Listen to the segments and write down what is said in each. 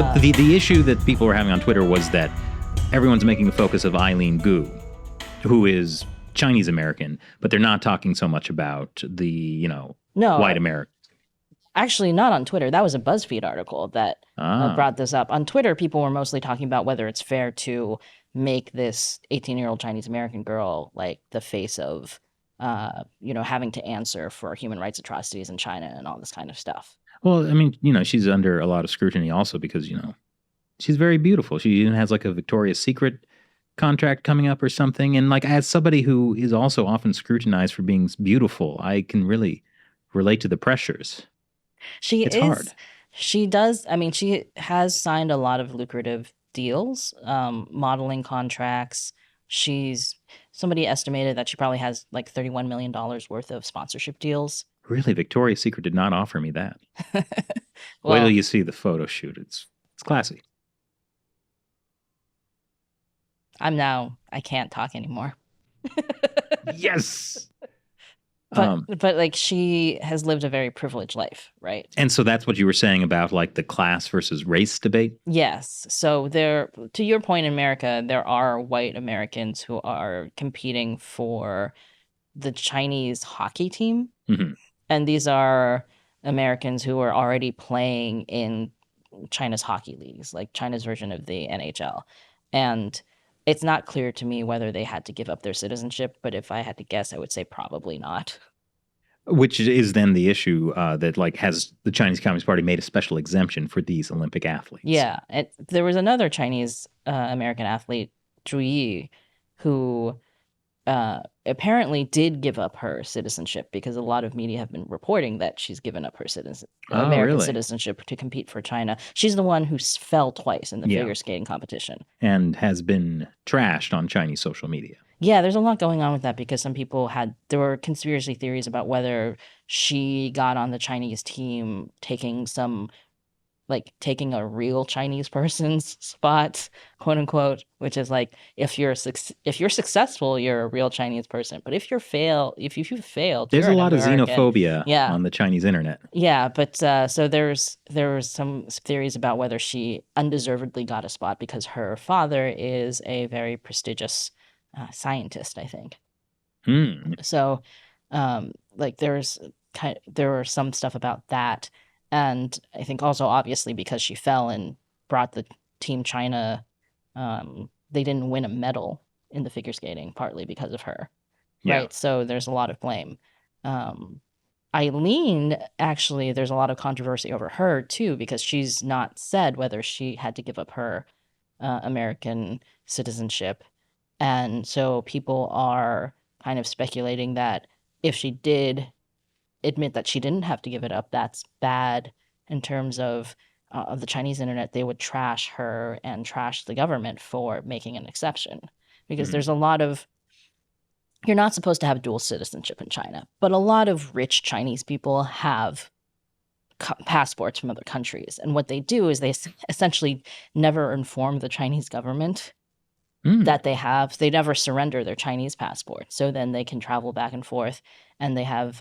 The issue that people were having on Twitter was that everyone's making a focus of Eileen Gu, who is Chinese American, but they're not talking so much about the, white American. Actually, not on Twitter. That was a BuzzFeed article that brought this up. On Twitter, people were mostly talking about whether it's fair to make this 18-year-old Chinese American girl like the face of, having to answer for human rights atrocities in China and all this kind of stuff. Well, I mean, she's under a lot of scrutiny also because, she's very beautiful. She even has like a Victoria's Secret contract coming up or something. And like as somebody who is also often scrutinized for being beautiful, I can really relate to the pressures. It's hard. She does. I mean, she has signed a lot of lucrative deals, modeling contracts. Somebody estimated that she probably has like $31 million worth of sponsorship deals. Really? Victoria's Secret did not offer me that. Well, wait till you see the photo shoot. It's classy. I can't talk anymore. Yes. But like she has lived a very privileged life, right? And so that's what you were saying about like the class versus race debate? Yes. So to your point, in America, there are white Americans who are competing for the Chinese hockey team. Mm-hmm. And these are Americans who are already playing in China's hockey leagues, like China's version of the NHL. And it's not clear to me whether they had to give up their citizenship, but if I had to guess, I would say probably not. Which is then the issue that like has the Chinese Communist Party made a special exemption for these Olympic athletes? Yeah. There was another Chinese American athlete, Zhu Yi, who apparently did give up her citizenship because a lot of media have been reporting that she's given up her American citizenship to compete for China. She's the one who fell twice in the figure skating competition. And has been trashed on Chinese social media. Yeah, there's a lot going on with that because some people there were conspiracy theories about whether she got on the Chinese team taking a real Chinese person's spot, quote unquote, which is like if you're successful, you're a real Chinese person. But if you failed, there's a lot American. of xenophobia on the Chinese internet. Yeah, but so there was some theories about whether she undeservedly got a spot because her father is a very prestigious scientist, I think. So, there were some stuff about that. And I think also, obviously, because she fell and brought the team China, they didn't win a medal in the figure skating, partly because of her. Yeah. Right? So there's a lot of blame. Eileen, actually, there's a lot of controversy over her, too, because she's not said whether she had to give up her American citizenship. And so people are kind of speculating that if she did admit that she didn't have to give it up, that's bad in terms of the Chinese internet. They would trash her and trash the government for making an exception because there's a lot of, you're not supposed to have dual citizenship in China, but a lot of rich Chinese people have passports from other countries. And what they do is they essentially never inform the Chinese government that they never surrender their Chinese passport. So then they can travel back and forth and they have,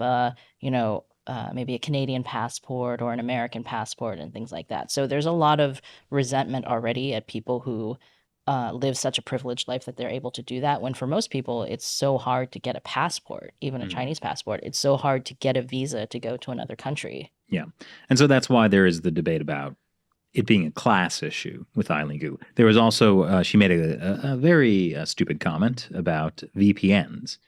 maybe a Canadian passport or an American passport and things like that. So there's a lot of resentment already at people who live such a privileged life that they're able to do that. When for most people, it's so hard to get a passport, even a Chinese passport. It's so hard to get a visa to go to another country. Yeah. And so that's why there is the debate about it being a class issue with Eileen Gu. There was also, she made a very stupid comment about VPNs,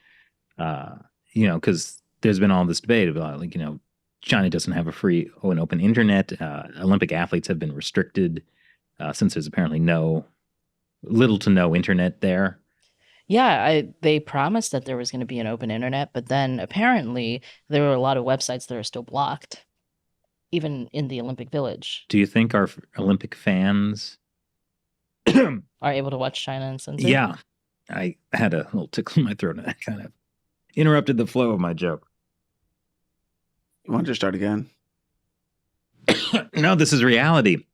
because there's been all this debate about, China doesn't have a free and open internet. Olympic athletes have been restricted since there's apparently little to no internet there. Yeah, they promised that there was going to be an open internet, but then apparently there were a lot of websites that are still blocked, even in the Olympic Village. Do you think our Olympic fans are able to watch China Uncensored? Yeah. I had a little tickle in my throat and that kind of interrupted the flow of my joke. You want to start again? No, this is reality.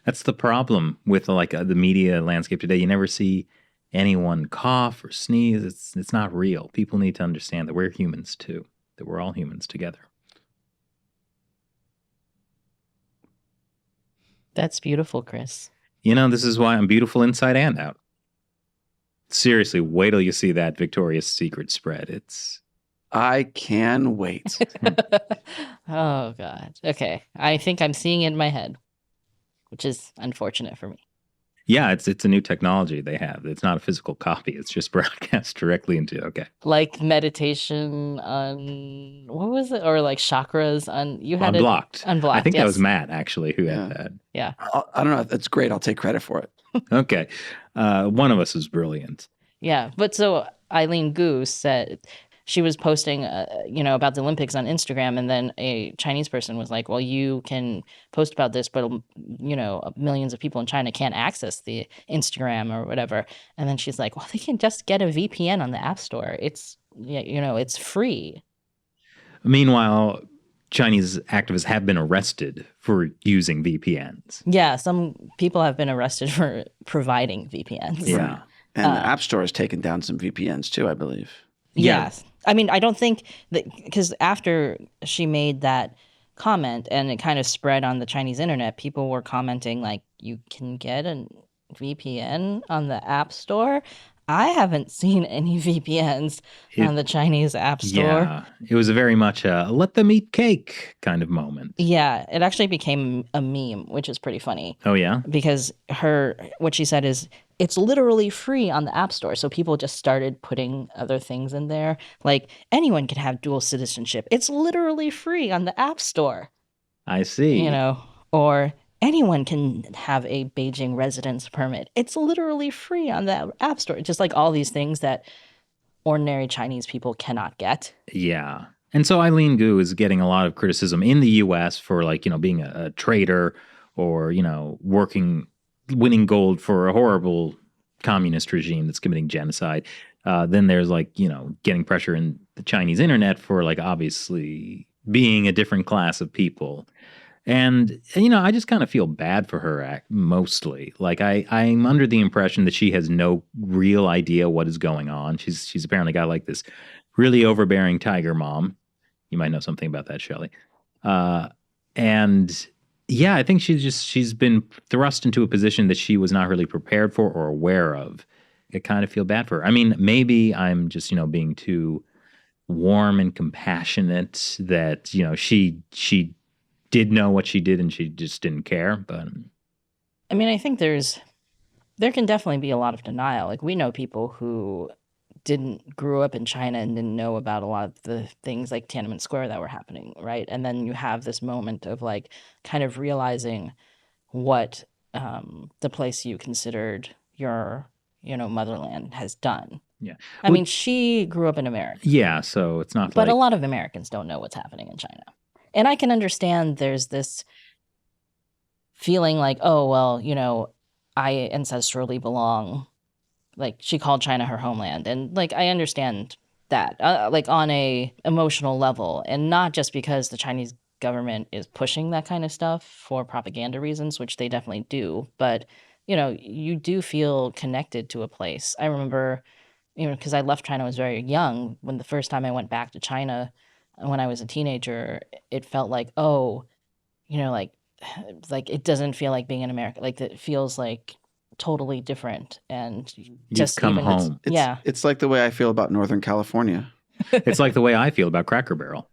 That's the problem with the media landscape today. You never see anyone cough or sneeze. It's not real. People need to understand that we're humans too, that we're all humans together. That's beautiful, Chris. You know, this is why I'm beautiful inside and out. Seriously, wait till you see that Victoria's Secret spread. It's I can wait. Oh, God. Okay. I think I'm seeing it in my head, which is unfortunate for me. yeah, it's a new technology they have. It's not a physical copy. It's just broadcast directly into. Okay, Like meditation on, what was it? Or like chakras on, you had Unblocked. it unblocked. I think that yes. was Matt actually who had that. Yeah. I don't know. That's great. I'll take credit for it. Okay, one of us is brilliant. Yeah. But so Eileen Gu said she was posting, about the Olympics on Instagram, and then a Chinese person was like, well, you can post about this, but, millions of people in China can't access the Instagram or whatever. And then she's like, well, they can just get a VPN on the App Store. It's, it's free. Meanwhile, Chinese activists have been arrested for using VPNs. Yeah. Some people have been arrested for providing VPNs. Yeah. And the App Store has taken down some VPNs too, I believe. Yeah. Yes. I mean, I don't think that, because after she made that comment and it kind of spread on the Chinese internet, people were commenting like, you can get a VPN on the App Store. I haven't seen any VPNs on the Chinese App Store. Yeah, it was a very much a let them eat cake kind of moment. Yeah, it actually became a meme, which is pretty funny. Oh, yeah? Because what she said is, it's literally free on the App Store. So people just started putting other things in there. Like, anyone can have dual citizenship. It's literally free on the App Store. I see. Or anyone can have a Beijing residence permit. It's literally free on the App Store. Just like all these things that ordinary Chinese people cannot get. Yeah. And so Eileen Gu is getting a lot of criticism in the U.S. for being a traitor or, winning gold for a horrible communist regime that's committing genocide. Then there's getting pressure in the Chinese internet for obviously being a different class of people. And, I just kind of feel bad for her mostly. I'm under the impression that she has no real idea what is going on. She's apparently got this really overbearing tiger mom. You might know something about that, Shelley. And yeah, I think she's been thrust into a position that she was not really prepared for or aware of. I kind of feel bad for her. I mean, maybe I'm just, being too warm and compassionate that, she did know what she did and she just didn't care. But I mean, I think there can definitely be a lot of denial. We know people who grew up in China and didn't know about a lot of the things like Tiananmen Square that were happening, right? And then you have this moment of kind of realizing what the place you considered your, motherland has done. yeah. I mean, she grew up in America. Yeah, so it's not But a lot of Americans don't know what's happening in China. And I can understand there's this feeling like, oh, well, I ancestrally belong. She called China her homeland. And I understand that, on a emotional level, and not just because the Chinese government is pushing that kind of stuff for propaganda reasons, which they definitely do. But, you do feel connected to a place. I remember, because I left China when I was very young, when the first time I went back to China when I was a teenager, it felt like, oh, it doesn't feel like being in America. It feels totally different, and just come even home. It's like the way I feel about Northern California. It's like the way I feel about Cracker Barrel.